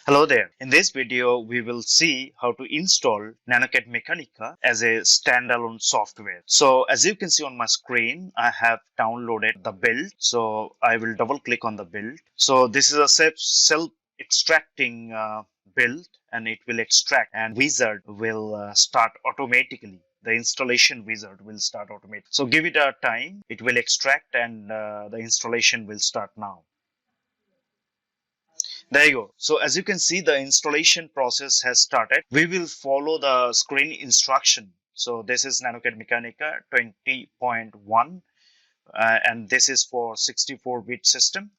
Hello there. In this video, we will see how to install NanoCAD Mechanica as a standalone software. So as you can see on my screen, I have downloaded the build. So I will double click on the build. So this is a self-extracting build, and it will extract, and wizard will start automatically. The installation wizard will start automatically. So give it a time. It will extract, and the installation will start now. There you go. So as you can see, the installation process has started. We will follow the screen instruction. So this is NanoCAD Mechanica 20.1 and this is for 64-bit system.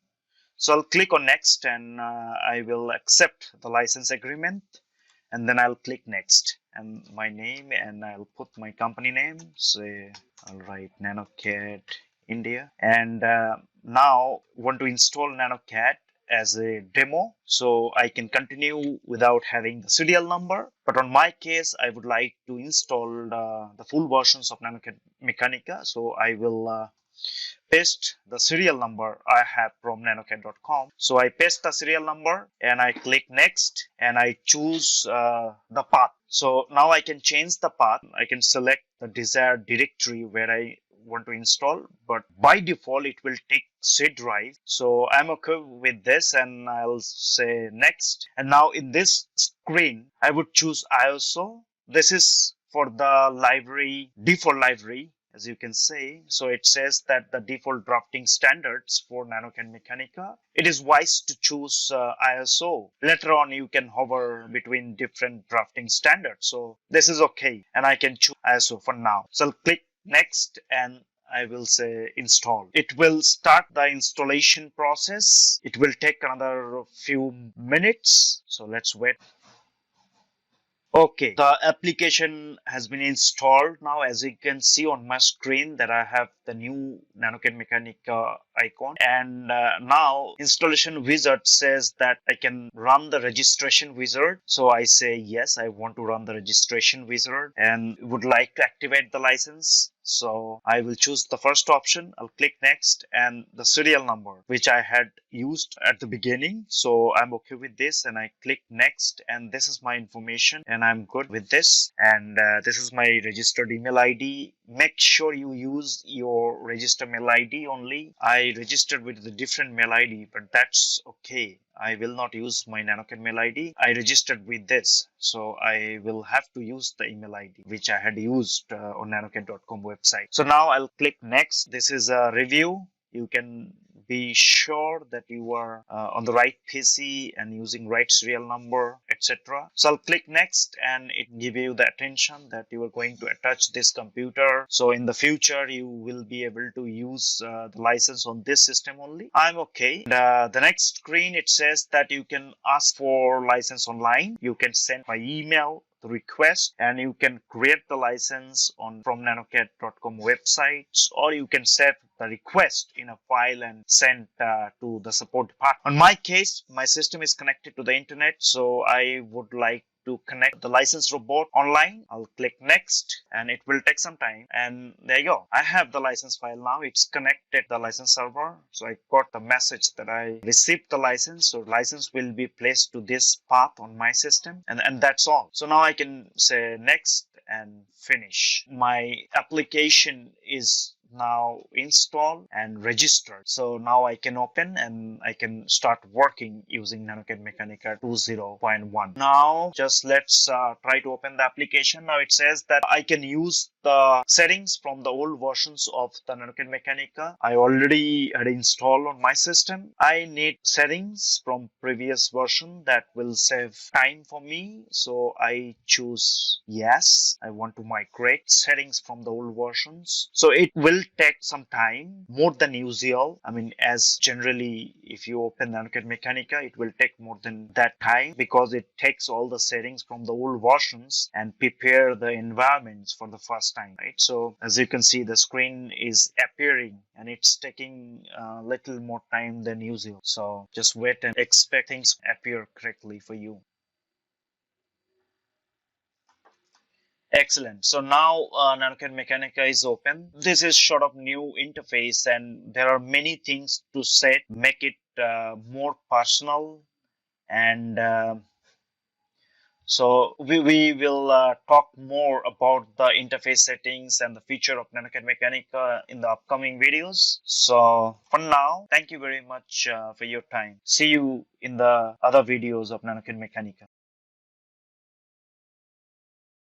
So I'll click on next, and I will accept the license agreement, and then I'll click next, and my name, and I'll put my company name. Say I'll write NanoCAD India, and now want to install NanoCAD as a demo, so I can continue without having the serial number. But on my case, I would like to install the full versions of NanoCAD Mechanica, so I will paste the serial number I have from nanocad.com. So I paste the serial number and I click next, and I choose the path. So now I can change the path. I can select the desired directory where I want to install, but by default it will take C drive. So I'm okay with this, and I'll say next. And now in this screen, I would choose ISO. This is for the library, default library, as you can see. So it says that the default drafting standards for NanoCAD Mechanica. It is wise to choose ISO. Later on, you can hover between different drafting standards. So this is okay, and I can choose ISO for now. So I'll click next, and I will say install. It will start the installation process. It will take another few minutes. So let's wait. Okay, the application has been installed now. As you can see on my screen, that I have the new NanoCAD Mechanica icon, and now installation wizard says that I can run the registration wizard. So I say yes, I want to run the registration wizard and would like to activate the license. So I will choose the first option. I'll click next, and the serial number which I had used at the beginning. So I'm okay with this, and I click next, and this is my information, and I'm good with this. And this is my registered email ID. Make sure you use your registered mail ID only. I registered with a different mail ID, but that's okay. I will not use my NanoCAD mail ID. I registered with this, so I will have to use the email ID which I had used on nanocad.com website. So now I'll click next. This is a review. You can be sure that you are on the right PC and using right serial number, etc. So I'll click next, and it give you the attention that you are going to attach this computer. So in the future, you will be able to use the license on this system only. I'm okay. The next screen, it says that you can ask for license online. You can send by email the request, and you can create the license on from nanocad.com websites, or you can save the request in a file and send to the support department. On my case, my system is connected to the internet, so I would like to connect the license robot online. I'll click next, and it will take some time, and there you go. I have the license file now. It's connected to the license server, so I got the message that I received the license. So license will be placed to this path on my system, and that's all. So now I can say next and finish. My application is now installed and registered. So now I can open, and I can start working using NanoCAD Mechanica 20.1. Now just let's try to open the application. Now it says that I can use the settings from the old versions of the NanoCAD Mechanica. I already had installed on my system. I need settings from previous version that will save time for me. So I choose yes. I want to migrate settings from the old versions. So it will take some time, more than usual. I mean, as generally, if you open NanoCAD Mechanica, it will take more than that time, because it takes all the settings from the old versions and prepare the environments for the first time, right? So as you can see, the screen is appearing, and it's taking a little more time than usual. So just wait and expect things appear correctly for you. Excellent. So now NanoCAD Mechanica is open. This is sort of new interface, and there are many things to set, make it more personal And so we will talk more about the interface settings and the feature of NanoCAD Mechanica in the upcoming videos. So for now, thank you very much for your time. See you in the other videos of NanoCAD Mechanica.